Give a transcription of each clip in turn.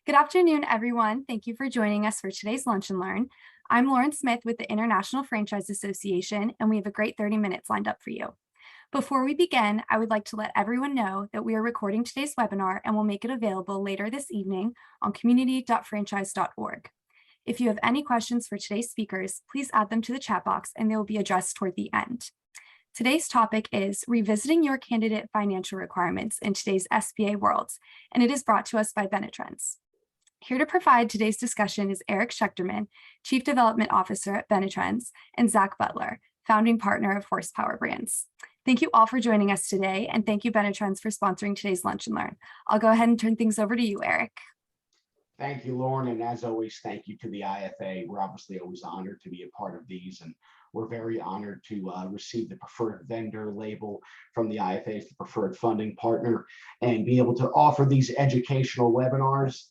Good afternoon, everyone. Thank you for joining us for today's Lunch and Learn. I'm Lauren Smith with the International Franchise Association, and we have a great 30 minutes lined up for you. Before we begin, I would like to let everyone know that we are recording today's webinar and will make it available later this evening on community.franchise.org. If you have any questions for today's speakers, please add them to the chat box and they will be addressed toward the end. Today's topic is revisiting your candidate financial requirements in today's SBA world, and it is brought to us by Benetrends. Here to provide today's discussion is Eric Schechterman, Chief Development Officer at Benetrends, and Zach Butler, Founding Partner of Horsepower Brands. Thank you all for joining us today, and thank you, Benetrends, for sponsoring today's Lunch and Learn. I'll go ahead and turn things over to you, Eric. Thank you, Lauren, and as always, thank you to the IFA. We're obviously always honored to be a part of these, and we're very honored to receive the preferred vendor label from the IFA as the preferred funding partner and be able to offer these educational webinars.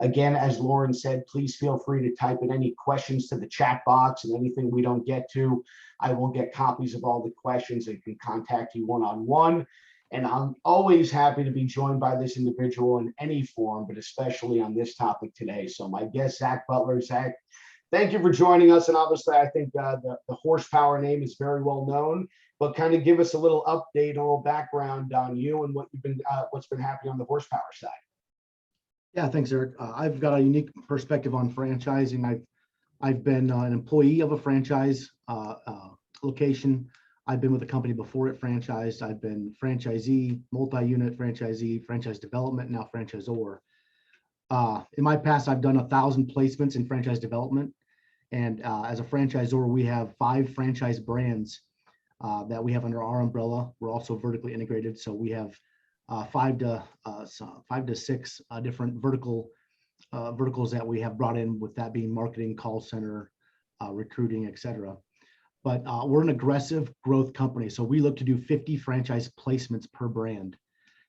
Again, as Lauren said, please feel free to type in any questions to the chat box, and anything we don't get to, I will get copies of all the questions and can contact you one-on-one. And I'm always happy to be joined by this individual in any form, but especially on this topic today. So my guest, Zach Butler. Zach, thank you for joining us. And obviously, I think the Horsepower name is very well known, but kind of give us a little update, a little background on you and what's been happening on the Horsepower side. Yeah, thanks, Eric. I've got a unique perspective on franchising. I've been an employee of a franchise location. I've been with the company before it franchised. I've been franchisee, multi-unit franchisee, franchise development, now franchisor. In my past, I've done 1,000 placements in franchise development. And as a franchisor, we have 5 franchise brands that we have under our umbrella. We're also vertically integrated. So we have 5 to 6 different verticals that we have brought in, with that being marketing, call center, recruiting, et cetera. But we're an aggressive growth company. So we look to do 50 franchise placements per brand.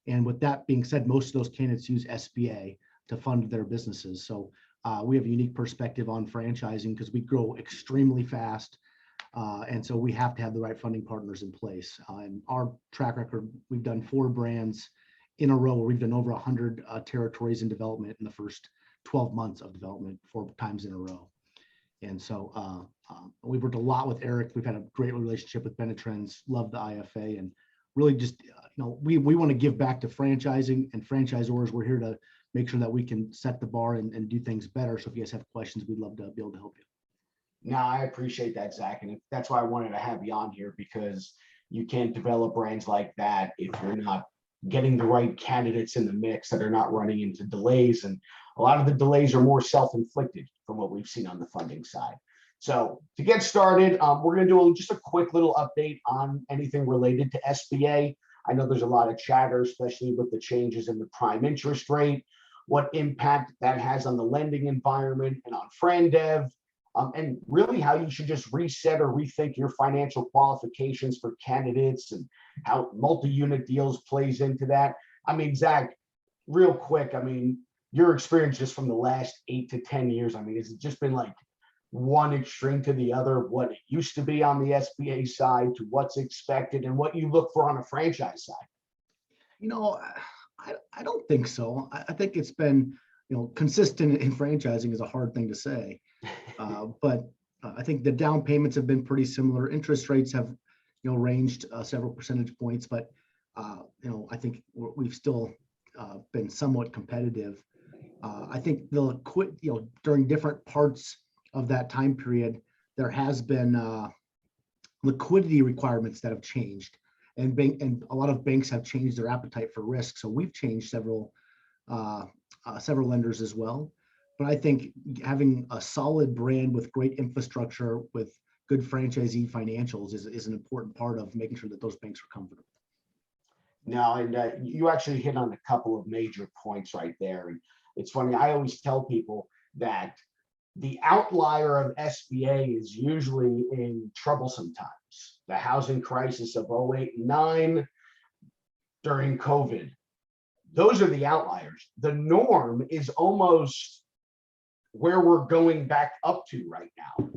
And with that being said, most of those candidates use SBA to fund their businesses. So we have a unique perspective on franchising because we grow extremely fast. And so we have to have the right funding partners in place. And our track record, we've done 4 brands in a row where we've done over 100 territories in development in the first 12 months of development, 4 times in a row. And so we've worked a lot with Eric. We've had a great relationship with Benetrends, love the IFA, and really just, we want to give back to franchising and franchisors. We're here to make sure that we can set the bar and do things better. So if you guys have questions, we'd love to be able to help you. No, I appreciate that, Zach. And that's why I wanted to have you on here, because you can't develop brands like that if you're not getting the right candidates in the mix that are not running into delays. And a lot of the delays are more self-inflicted from what we've seen on the funding side. So to get started, we're going to do just a quick little update on anything related to SBA. I know there's a lot of chatter, especially with the changes in the prime interest rate, what impact that has on the lending environment and on FranDev. And really how you should just reset or rethink your financial qualifications for candidates and how multi-unit deals plays into that. I mean, Zach, real quick, your experience just from the last 8 to 10 years, has it just been like one extreme to the other of what it used to be on the SBA side to what's expected and what you look for on a franchise side? I don't think so. I think it's been, consistent in franchising is a hard thing to say. But I think the down payments have been pretty similar. Interest rates have, ranged several percentage points, but I think we've still been somewhat competitive. I think during different parts of that time period, there has been liquidity requirements that have changed, and a lot of banks have changed their appetite for risk. So we've changed several lenders as well. But I think having a solid brand with great infrastructure, with good franchisee financials is an important part of making sure that those banks are comfortable. No, and you actually hit on a couple of major points right there. And it's funny, I always tell people that the outlier of SBA is usually in troublesome times. The housing crisis of 08 and 09, during COVID. Those are the outliers. The norm is almost where we're going back up to right now.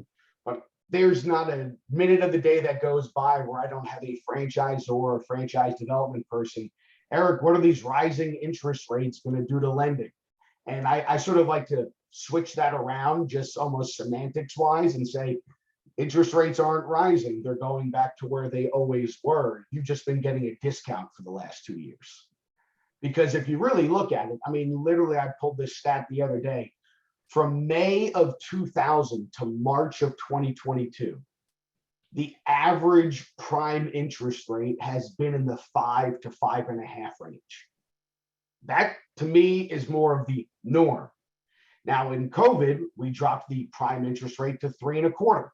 But there's not a minute of the day that goes by where I don't have a franchisor or a franchise development person. Eric, what are these rising interest rates going to do to lending? And I sort of like to switch that around just almost semantics wise and say, interest rates aren't rising. They're going back to where they always were. You've just been getting a discount for the last 2 years. Because if you really look at it, I mean, literally, I pulled this stat the other day. From May of 2000 to March of 2022, the average prime interest rate has been in the 5 to 5.5 range. That to me is more of the norm. Now in COVID, we dropped the prime interest rate to 3.25.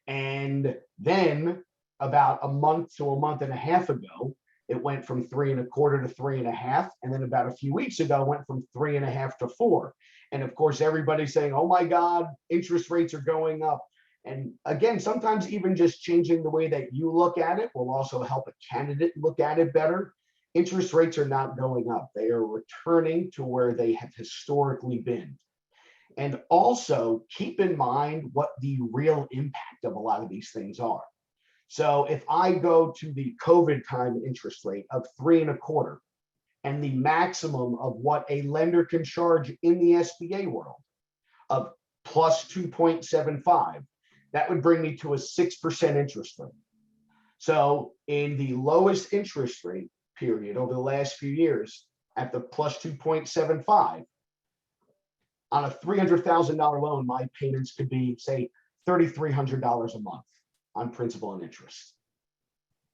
And then about a month to a month and a half ago, it went from 3.25 to 3.5. And then about a few weeks ago, it went from 3.5 to 4. And of course, everybody's saying, oh my God, interest rates are going up. And again, sometimes even just changing the way that you look at it will also help a candidate look at it better. Interest rates are not going up. They are returning to where they have historically been. And also keep in mind what the real impact of a lot of these things are. So if I go to the COVID time interest rate of 3.25 and the maximum of what a lender can charge in the SBA world of plus 2.75, that would bring me to a 6% interest rate. So in the lowest interest rate period over the last few years at the plus 2.75, on a $300,000 loan, my payments could be, say, $3,300 a month on principal and interest.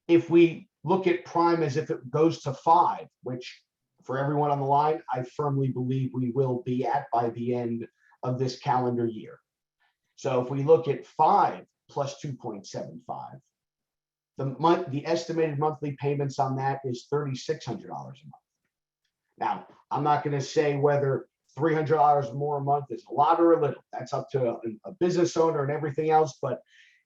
If we look at prime as if it goes to 5, which for everyone on the line, I firmly believe we will be at by the end of this calendar year. So if we look at 5 plus 2.75, the estimated monthly payments on that is $3,600 a month. Now, I'm not going to say whether $300 more a month is a lot or a little. That's up to a business owner and everything else. But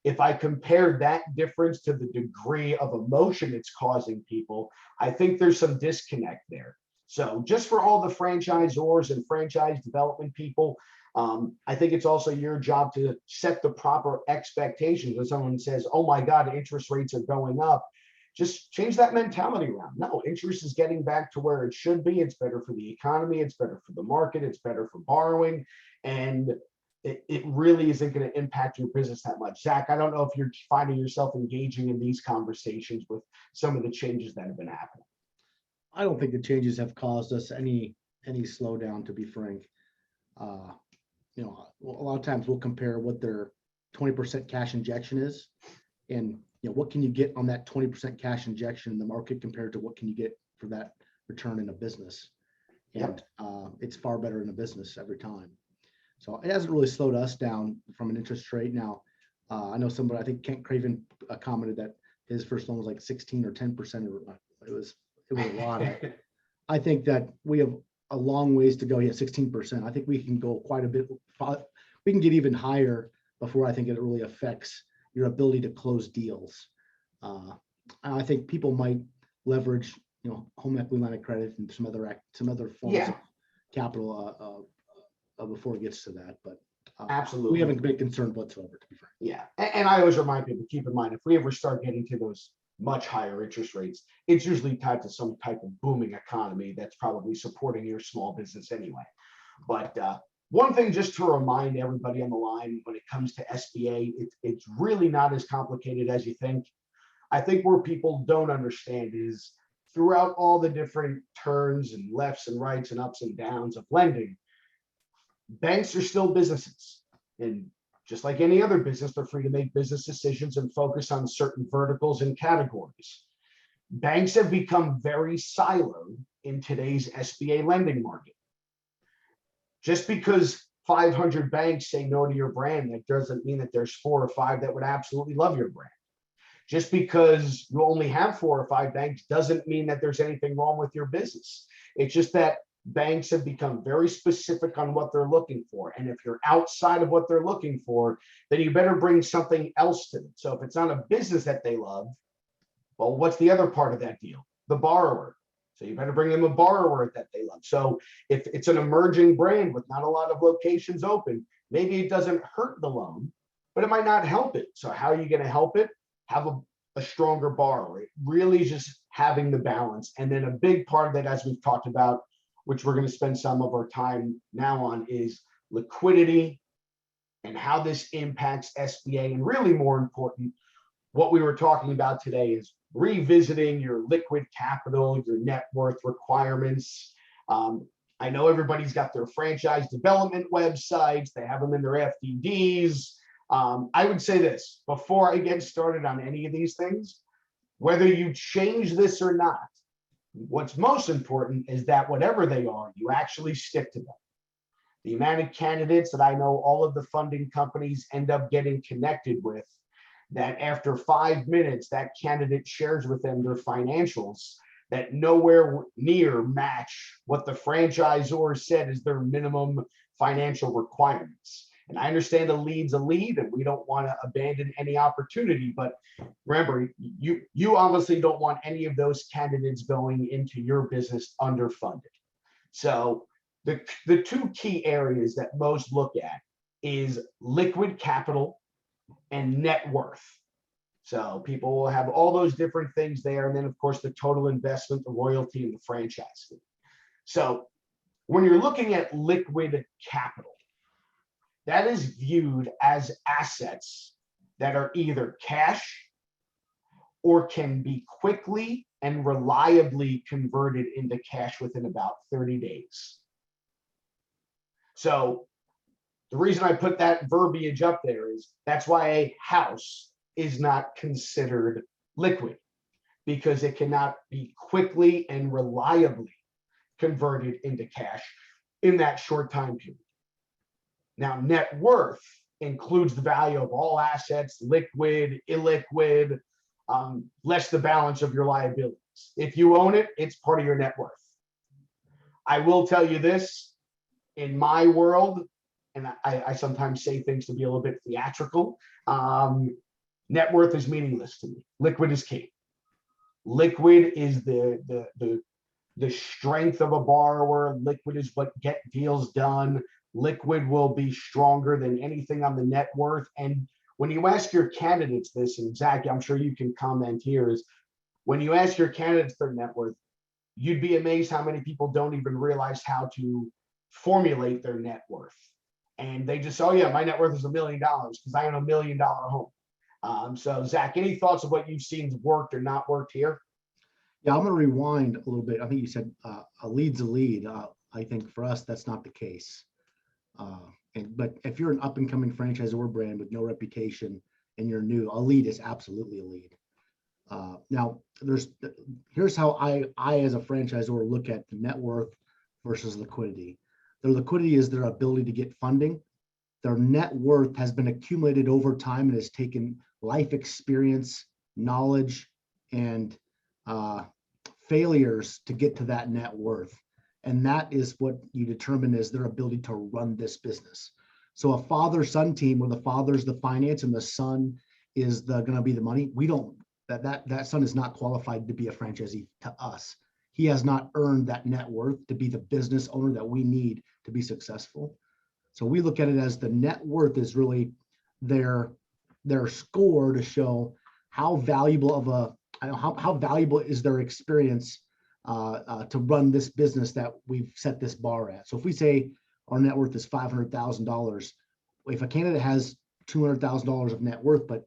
if I compare that difference to the degree of emotion it's causing people, I think there's some disconnect there. So just for all the franchisors and franchise development people, I think it's also your job to set the proper expectations. When someone says, oh my God, interest rates are going up, just change that mentality around. No, interest is getting back to where it should be. It's better for the economy. It's better for the market. It's better for borrowing. And it really isn't going to impact your business that much. Zach, I don't know if you're finding yourself engaging in these conversations with some of the changes that have been happening. I don't think the changes have caused us any slowdown, to be frank. You know, a lot of times we'll compare what their 20% cash injection is, and you know, what can you get on that 20% cash injection in the market compared to what can you get for that return in a business. And it's far better in a business every time. So it hasn't really slowed us down from an interest rate. Now, I know somebody, I think Kent Craven commented that his first loan was like 16 or 10%. It was a lot. I think that we have a long ways to go. Yeah, 16%. I think we can go quite a bit. We can get even higher before I think it really affects your ability to close deals. I think people might leverage, you know, home equity line of credit and some other forms of capital before it gets to that. But absolutely, we haven't been concerned whatsoever, to be frank. Yeah, and I always remind people, keep in mind, if we ever start getting to those much higher interest rates, it's usually tied to some type of booming economy that's probably supporting your small business anyway. But one thing just to remind everybody on the line, when it comes to SBA, it's really not as complicated as you think. I think where people don't understand is throughout all the different turns and lefts and rights and ups and downs of lending, banks are still businesses. And just like any other business, they're free to make business decisions and focus on certain verticals and categories. Banks have become very siloed in today's SBA lending market. Just because 500 banks say no to your brand, that doesn't mean that there's 4 or 5 that would absolutely love your brand. Just because you only have 4 or 5 banks doesn't mean that there's anything wrong with your business. It's just that banks have become very specific on what they're looking for. And if you're outside of what they're looking for, then you better bring something else to them. So if it's not a business that they love, well, what's the other part of that deal? The borrower. So you better bring them a borrower that they love. So if it's an emerging brand with not a lot of locations open, maybe it doesn't hurt the loan, but it might not help it. So how are you going to help it? Have a stronger borrower. It really is just having the balance. And then a big part of that, as we've talked about, which we're going to spend some of our time now on, is liquidity and how this impacts SBA. And really more important, what we were talking about today is revisiting your liquid capital, your net worth requirements. I know everybody's got their franchise development websites. They have them in their FDDs. I would say this, before I get started on any of these things, whether you change this or not, what's most important is that whatever they are, you actually stick to them. The amount of candidates that I know all of the funding companies end up getting connected with, that after 5 minutes, that candidate shares with them their financials that nowhere near match what the franchisor said is their minimum financial requirements. And I understand a lead's a lead, and we don't want to abandon any opportunity. But remember, you obviously don't want any of those candidates going into your business underfunded. So the two key areas that most look at is liquid capital and net worth. So people will have all those different things there. And then, of course, the total investment, the royalty, and the franchise fee. So when you're looking at liquid capital, that is viewed as assets that are either cash or can be quickly and reliably converted into cash within about 30 days. So the reason I put that verbiage up there is that's why a house is not considered liquid, because it cannot be quickly and reliably converted into cash in that short time period. Now, net worth includes the value of all assets, liquid, illiquid, less the balance of your liabilities. If you own it, it's part of your net worth. I will tell you this, in my world, and I sometimes say things to be a little bit theatrical, net worth is meaningless to me. Liquid is key. Liquid is the strength of a borrower. Liquid is what get deals done. Liquid will be stronger than anything on the net worth. And when you ask your candidates this, and Zach, I'm sure you can comment here, is when you ask your candidates their net worth, you'd be amazed how many people don't even realize how to formulate their net worth. And they just, oh yeah, my net worth is $1 million because I own $1 million home. So Zach, any thoughts of what you've seen worked or not worked here? Yeah, I'm going to rewind a little bit. I think you said a lead's a lead. I think for us, that's not the case. But if you're an up and coming franchisor brand with no reputation and you're new, a lead is absolutely a lead. Now, here's how I as a franchisor look at the net worth versus liquidity. Their liquidity is their ability to get funding. Their net worth has been accumulated over time and has taken life experience, knowledge, and failures to get to that net worth. And that is what you determine is their ability to run this business. So a father-son team where the father's the finance and the son is going to be the money, we don't, that son is not qualified to be a franchisee to us. He has not earned that net worth to be the business owner that we need to be successful. So we look at it as the net worth is really their score to show how valuable how valuable is their experience to run this business that we've set this bar at. So if we say our net worth is $500,000, if a candidate has $200,000 of net worth, but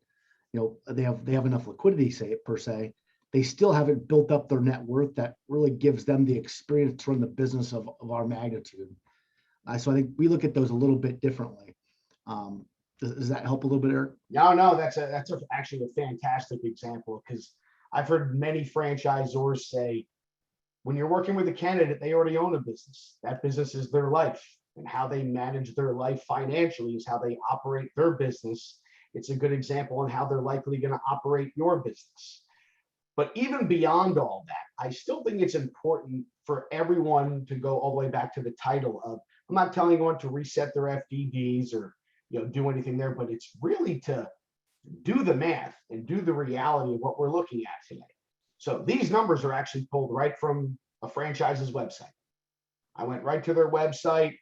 they have enough liquidity, per se, they still haven't built up their net worth that really gives them the experience to run the business of our magnitude. So I think we look at those a little bit differently. Does that help a little bit, Eric? No, that's actually a fantastic example, because I've heard many franchisors say, when you're working with a candidate, they already own a business. That business is their life, and how they manage their life financially is how they operate their business. It's a good example on how they're likely going to operate your business. But even beyond all that, I still think it's important for everyone to go all the way back to the title of, I'm not telling anyone to reset their FDDs or do anything there, but it's really to do the math and do the reality of what we're looking at today. So these numbers are actually pulled right from a franchise's website. I went right to their website,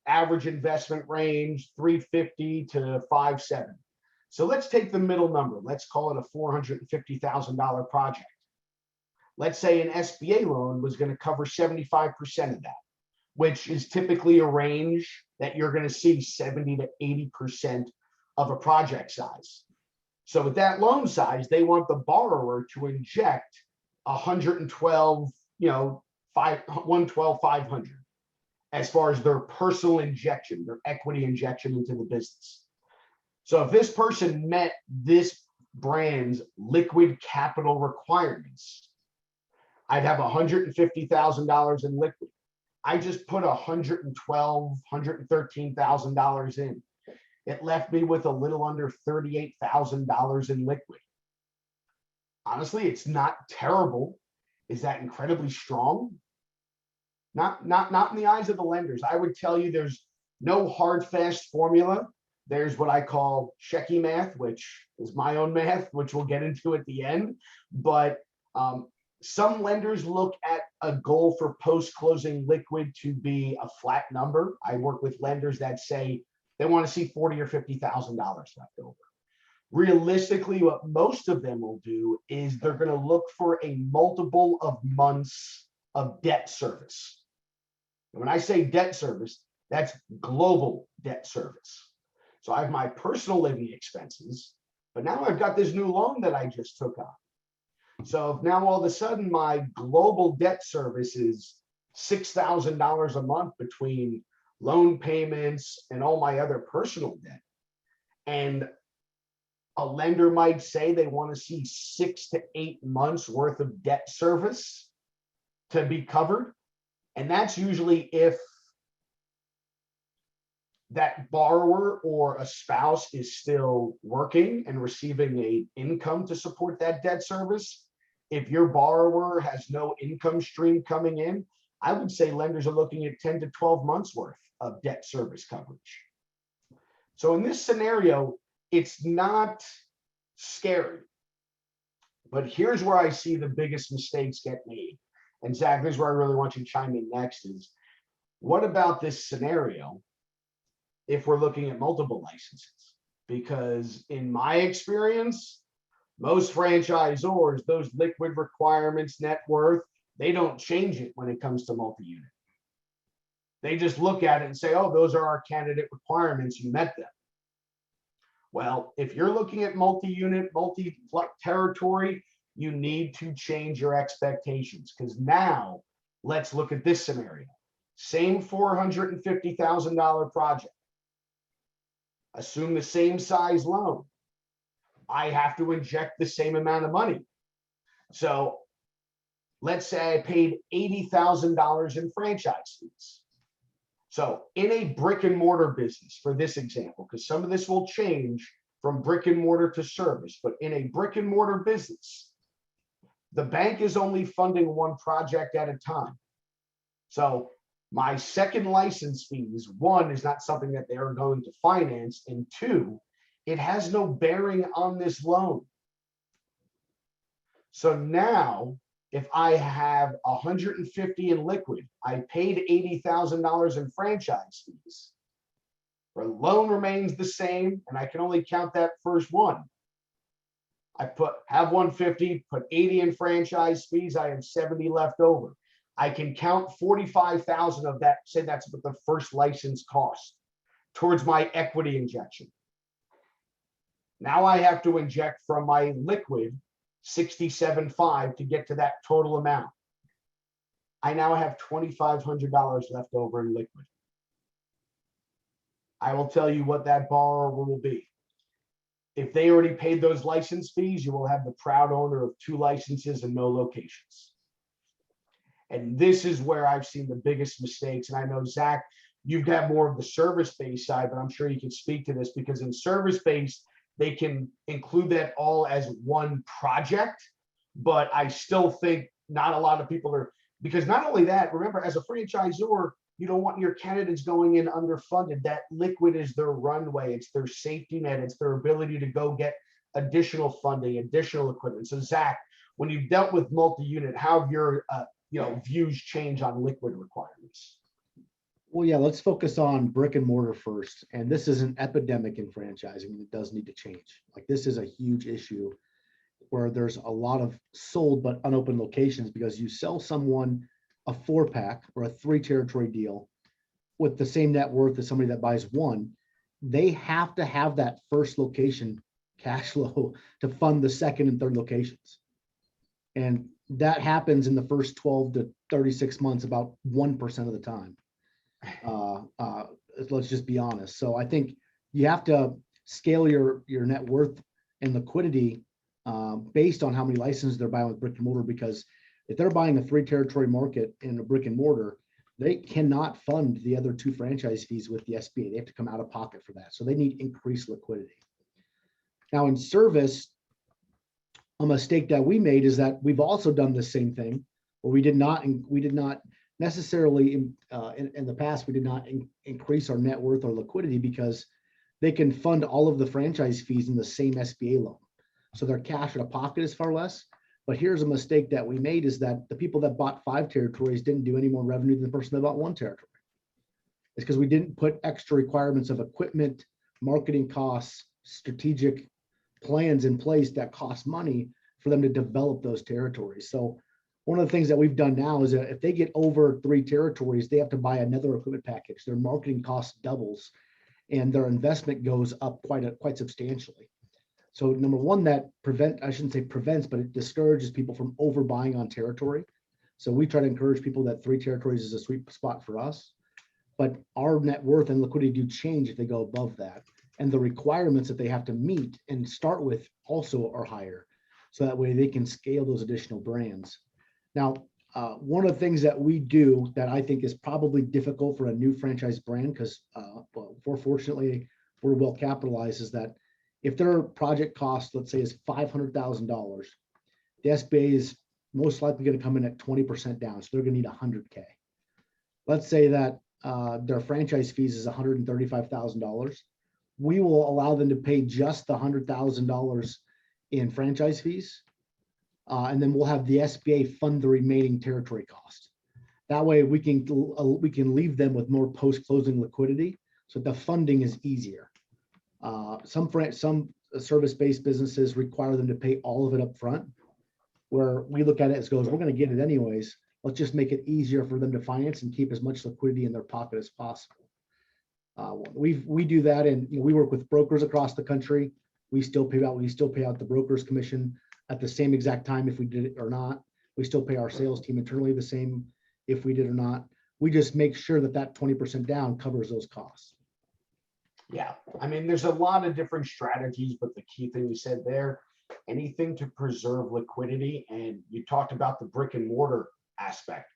average investment range, 350 to 570. So let's take the middle number. Let's call it a $450,000 project. Let's say an SBA loan was going to cover 75% of that. which is typically a range that you're going to see 70 to 80% of a project size. So with that loan size, they want the borrower to inject 112, 500 as far as their personal injection, their equity injection into the business. So if this person met this brand's liquid capital requirements, I'd have $150,000 in liquid. I just put $113,000 in. It left me with a little under $38,000 in liquid. Honestly, it's not terrible. Is that incredibly strong? Not in the eyes of the lenders. I would tell you there's no hard, fast formula. There's what I call checky math, which is my own math, which we'll get into at the end. But some lenders look at a goal for post-closing liquid to be a flat number. I work with lenders that say they want to see $40,000 or $50,000 left over. Realistically, what most of them will do is they're going to look for a multiple of months of debt service. And when I say debt service, that's global debt service. So I have my personal living expenses, but now I've got this new loan that I just took on. So if now all of a sudden my global debt service is $6,000 a month between loan payments and all my other personal debt, and a lender might say they want to see 6 to 8 months worth of debt service to be covered. And that's usually if that borrower or a spouse is still working and receiving an income to support that debt service. If your borrower has no income stream coming in, I would say lenders are looking at 10 to 12 months worth of debt service coverage. So in this scenario, it's not scary. But here's where I see the biggest mistakes get made. And Zach, this is where I really want you to chime in next is, what about this scenario if we're looking at multiple licenses? Because in my experience, most franchisors, those liquid requirements, net worth, they don't change it when it comes to multi-unit. They just look at it and say, oh, those are our candidate requirements, you met them. Well, if you're looking at multi-unit, multi-territory, you need to change your expectations, because now let's look at this scenario. Same $450,000 project. Assume the same size loan. I have to inject the same amount of money. So let's say I paid $80,000 in franchise fees. So in a brick and mortar business, for this example, because some of this will change from brick and mortar to service, but in a brick and mortar business, the bank is only funding one project at a time. So my second license fees, one, is not something that they are going to finance, and two, it has no bearing on this loan. So now, if I have 150 in liquid, I paid $80,000 in franchise fees. The loan remains the same, and I can only count that first one. I have 150, put 80 in franchise fees. I have 70 left over. I can count 45,000 of that. Say that's what the first license cost towards my equity injection. Now I have to inject from my liquid 67.5 to get to that total amount. I now have $2,500 left over in liquid. I will tell you what that borrower will be. If they already paid those license fees, you will have the proud owner of 2 licenses and no locations. And this is where I've seen the biggest mistakes. And I know, Zach, you've got more of the service-based side, but I'm sure you can speak to this, because in service-based, they can include that all as one project. But I still think not a lot of people are, because not only that, remember, as a franchisor, you don't want your candidates going in underfunded. That liquid is their runway. It's their safety net. It's their ability to go get additional funding, additional equipment. So Zach, when you've dealt with multi-unit, how have your views change on liquid requirements? Well, yeah, let's focus on brick and mortar first. And this is an epidemic in franchising, and it does need to change. Like, this is a huge issue where there's a lot of sold but unopened locations, because you sell someone a 4-pack or a 3-territory deal, with the same net worth as somebody that buys one, they have to have that first location cash flow to fund the second and third locations. And that happens in the first 12 to 36 months, about 1% of the time. Let's just be honest. So I think you have to scale your net worth and liquidity based on how many licenses they're buying with brick and mortar, because if they're buying a 3-territory market in a brick and mortar, they cannot fund the other 2 franchise fees with the SBA. They have to come out of pocket for that. So they need increased liquidity. Now in service, a mistake that we made is that we've also done the same thing, where we did not necessarily in the past, we did not increase our net worth or liquidity, because they can fund all of the franchise fees in the same SBA loan. So their cash out of pocket is far less. But here's a mistake that we made, is that the people that bought 5 territories didn't do any more revenue than the person that bought 1 territory. It's because we didn't put extra requirements of equipment, marketing costs, strategic plans in place that cost money for them to develop those territories. So one of the things that we've done now is that if they get over 3 territories, they have to buy another equipment package. Their marketing cost doubles and their investment goes up quite substantially. So number one, that I shouldn't say prevents, but it discourages people from overbuying on territory. So we try to encourage people that 3 territories is a sweet spot for us, but our net worth and liquidity do change if they go above that. And the requirements that they have to meet and start with also are higher. So that way they can scale those additional brands. Now, one of the things that we do that I think is probably difficult for a new franchise brand, because fortunately we're well capitalized, is that if their project cost, let's say, is $500,000, the SBA is most likely going to come in at 20% down. So they're going to need $100K. Let's say that their franchise fees is $135,000. We will allow them to pay just the $100,000 in franchise fees. And then we'll have the SBA fund the remaining territory cost. That way we can leave them with more post-closing liquidity, so the funding is easier. Some service-based businesses require them to pay all of it up front, where we look at it as goes, we're going to get it anyways. Let's just make it easier for them to finance and keep as much liquidity in their pocket as possible. We do that, and we work with brokers across the country. We still pay out the broker's commission at the same exact time if we did it or not. We still pay our sales team internally the same if we did or not. We just make sure that 20% down covers those costs. Yeah, I mean, there's a lot of different strategies, but the key thing you said there, anything to preserve liquidity. And you talked about the brick and mortar aspect.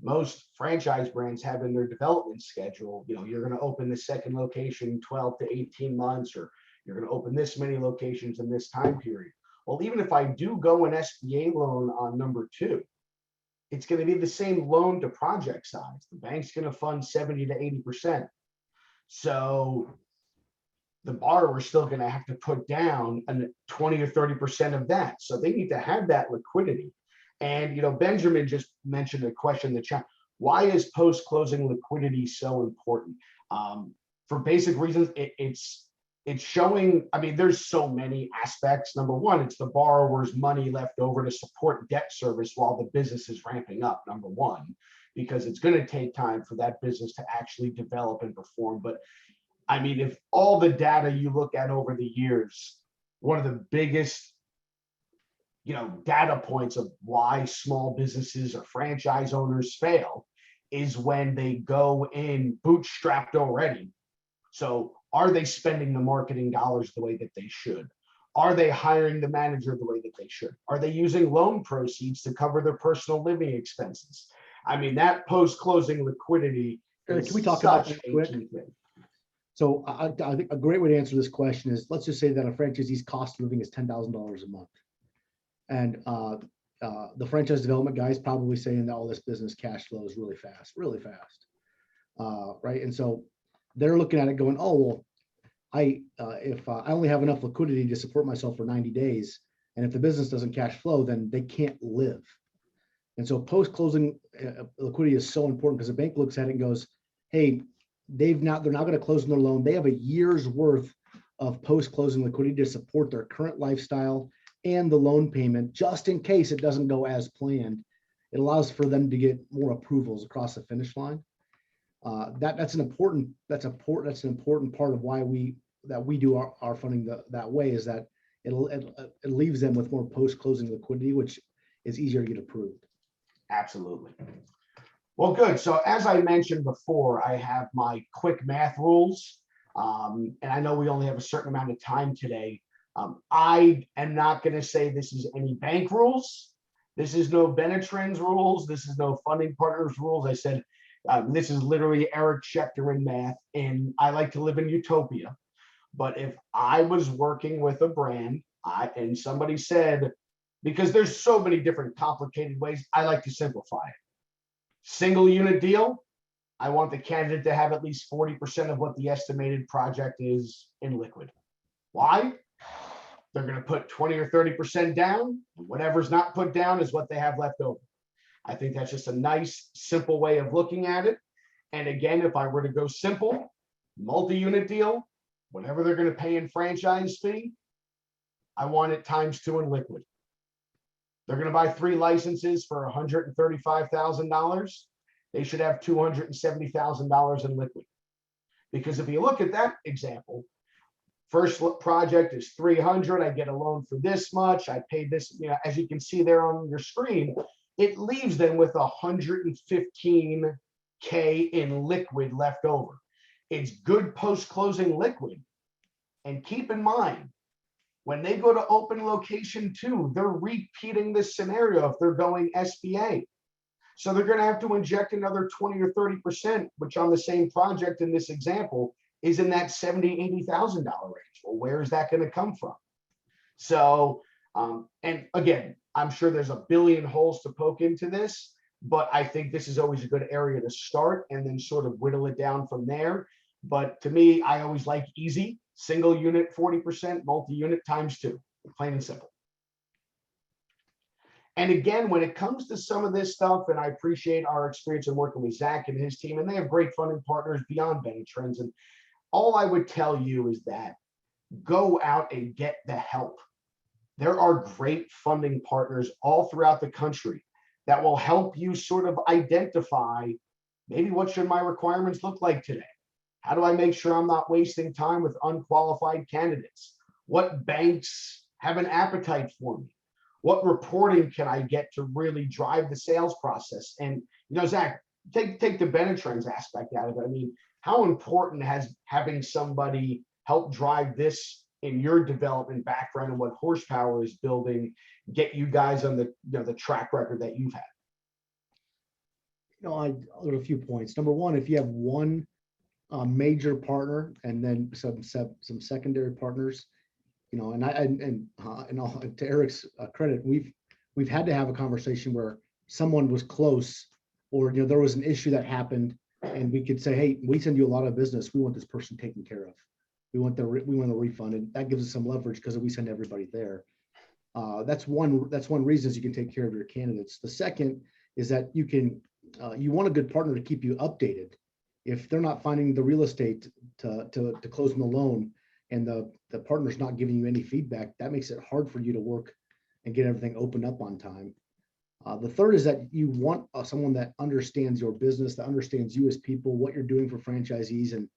Most franchise brands have in their development schedule, you're going to open the second location 12 to 18 months, or you're going to open this many locations in this time period. Well, even if I do go an SBA loan on number 2, it's going to be the same loan to project size. The bank's going to fund 70 to 80%. So the borrower's still going to have to put down 20 or 30% of that. So they need to have that liquidity. And, Benjamin just mentioned a question in the chat. Why is post-closing liquidity so important? For basic reasons, it's showing, there's so many aspects. Number one, it's the borrower's money left over to support debt service while the business is ramping up, number one, because it's going to take time for that business to actually develop and perform. But if all the data you look at over the years, one of the biggest data points of why small businesses or franchise owners fail is when they go in bootstrapped already. So are they spending the marketing dollars the way that they should? Are they hiring the manager the way that they should? Are they using loan proceeds to cover their personal living expenses? That post-closing liquidity is Can we talk about such that a quick? key thing. So I think a great way to answer this question is, let's just say that a franchisee's cost of living is $10,000 a month. And the franchise development guy is probably saying that all this business cash flow is really fast. Right. And so they're looking at it going, oh, well, if I only have enough liquidity to support myself for 90 days, and if the business doesn't cash flow, then they can't live. And so post-closing liquidity is so important, because the bank looks at it and goes, hey, they're not going to close on their loan. They have a year's worth of post-closing liquidity to support their current lifestyle and the loan payment, just in case it doesn't go as planned. It allows for them to get more approvals across the finish line. That's an important part of why we do our funding that way, is that it leaves them with more post-closing liquidity, which is easier to get approved. Absolutely. Well, good. So as I mentioned before, I have my quick math rules. And I know we only have a certain amount of time today. I am not going to say this is any bank rules. This is no Benetrends rules. This is no funding partners rules. I said, this is literally Eric Schechter in math, and I like to live in utopia. But if I was working with a brand and somebody said, because there's so many different complicated ways, I like to simplify it. Single unit deal, I want the candidate to have at least 40% of what the estimated project is in liquid. Why? They're going to put 20 or 30% down. Whatever's not put down is what they have left over. I think that's just a nice, simple way of looking at it. And again, if I were to go simple, multi-unit deal, whatever they're going to pay in franchise fee, I want it ×2 in liquid. They're going to buy 3 licenses for $135,000. They should have $270,000 in liquid. Because if you look at that example, first project is 300. I get a loan for this much. I paid this, as you can see there on your screen, it leaves them with $115K in liquid left over. It's good post-closing liquid. And keep in mind, when they go to open location 2, they're repeating this scenario if they're going SBA. So they're going to have to inject another 20 or 30%, which on the same project in this example is in that $70,000, $80,000 range. Well, where is that going to come from? So, and again, I'm sure there's a billion holes to poke into this, but I think this is always a good area to start and then sort of whittle it down from there. But to me, I always like easy, single unit 40%, multi-unit ×2, plain and simple. And again, when it comes to some of this stuff, and I appreciate our experience in working with Zach and his team, and they have great funding partners beyond Benetrends. And all I would tell you is that go out and get the help. There are great funding partners all throughout the country that will help you sort of identify maybe what should my requirements look like today? How do I make sure I'm not wasting time with unqualified candidates? What banks have an appetite for me? What reporting can I get to really drive the sales process? And, Zach, take the Benetrends aspect out of it. I mean, how important has having somebody help drive this in your development background and what horsepower is building get you guys on the track record that you've had? There are a few points. Number one, if you have one major partner and then some secondary partners, and to Eric's credit, we've had to have a conversation where someone was close, or there was an issue that happened, and we could say, hey, we send you a lot of business. We want this person taken care of. We want the refund, and that gives us some leverage because we send everybody there. That's one reason is you can take care of your candidates. The second is that you want a good partner to keep you updated. If they're not finding the real estate to close them the loan, and the partner's not giving you any feedback, that makes it hard for you to work and get everything opened up on time. The third is that you want someone that understands your business, that understands you as people, what you're doing for franchisees, and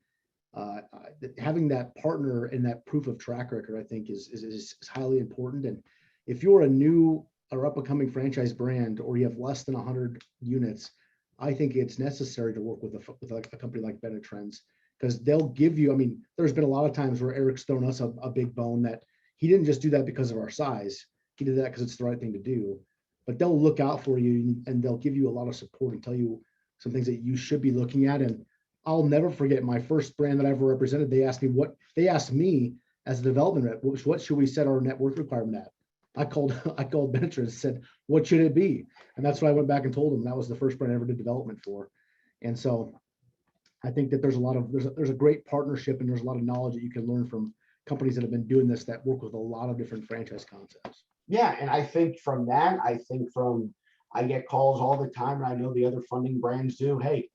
having that partner and that proof of track record, I think, is highly important. And if you're a new or up-and-coming franchise brand, or you have less than 100 units, I think it's necessary to work with a company like Benetrends, because they'll give you, there's been a lot of times where Eric's thrown us a big bone that he didn't just do that because of our size. He did that because it's the right thing to do. But they'll look out for you, and they'll give you a lot of support and tell you some things that you should be looking at. And I'll never forget my first brand that I ever represented. They asked me as a development rep, what should we set our net worth requirement at? I called Benetrends and said, what should it be? And that's what I went back and told them. That was the first brand I ever did development for. And so I think that there's a great partnership, and there's a lot of knowledge that you can learn from companies that have been doing this, that work with a lot of different franchise concepts. Yeah, and I think I get calls all the time, and I know the other funding brands do. Hey,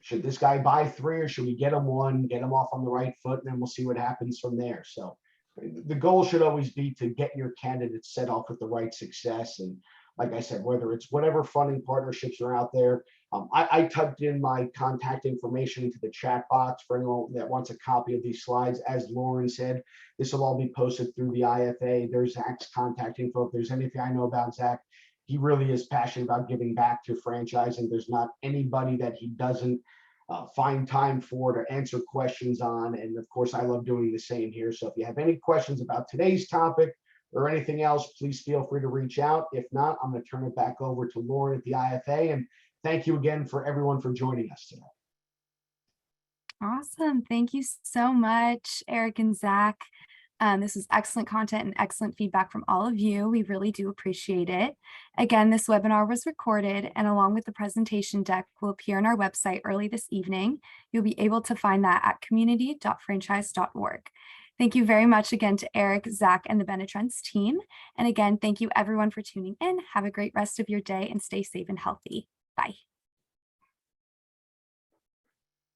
should this guy buy 3, or should we get him 1, get him off on the right foot, and then we'll see what happens from there. So the goal should always be to get your candidates set off with the right success. And like I said, whether it's whatever funding partnerships are out there. I typed in my contact information into the chat box for anyone that wants a copy of these slides. As Lauren said, this will all be posted through the IFA. There's Zach's contact info. If there's anything I know about Zach, he really is passionate about giving back to franchising. There's not anybody that he doesn't find time for to answer questions on. And of course, I love doing the same here. So if you have any questions about today's topic or anything else, please feel free to reach out. If not, I'm going to turn it back over to Lauren at the IFA. And thank you again for everyone for joining us today. Awesome. Thank you so much, Eric and Zach. This is excellent content and excellent feedback from all of you. We really do appreciate it. Again, this webinar was recorded and along with the presentation deck will appear on our website early this evening. You'll be able to find that at community.franchise.org. Thank you very much again to Eric, Zach, and the Benetrends team. And again, thank you everyone for tuning in. Have a great rest of your day and stay safe and healthy. Bye.